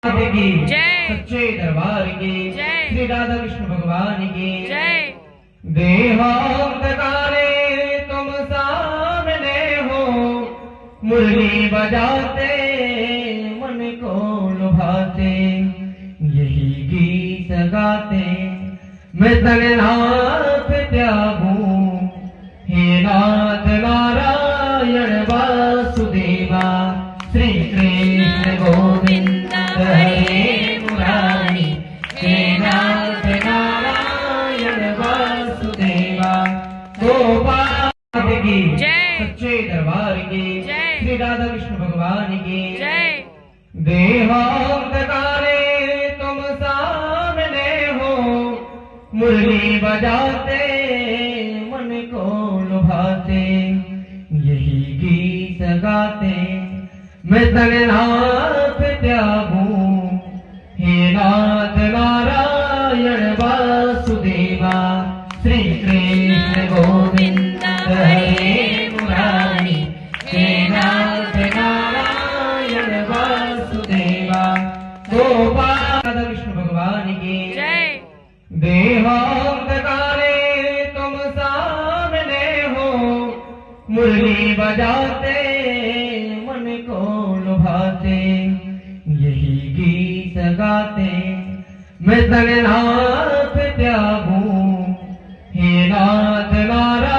की जय। सच्चे दरबार की जय। श्री राधा कृष्ण भगवान की जय। देहांतकारे तुम सामने हो, मुरली बजाते मन को लुभाते, यही गीत गाते मैं तन्नाथ त्यागूं। हे नाथ नारायण वासुदेवा, श्री कृष्ण गोविंद हरे मुरारी। हे नाथ नारायण वासुदेवा, गोपाल की जय। सच्चे दरबार की जय। श्री राधा कृष्ण भगवान की जय। देहांतकारे तुम सामने हो, मुरली बजाते मन को लुभाते, यही गीत गाते मैं तन्नाथ त्यागूं। हे नाथ नारायण वासुदेवा, श्री कृष्ण गोविंद हरे मुरारी। हे नाथ नारायण वासुदेवा, गोपाल कृष्ण भगवान की जय। देहांतकारे तुम सामने हो, मुरली बजाते मन को लुभाते, यही गीत गाते मैं तन्नाथ त्यागूं। हे नाथ नारायण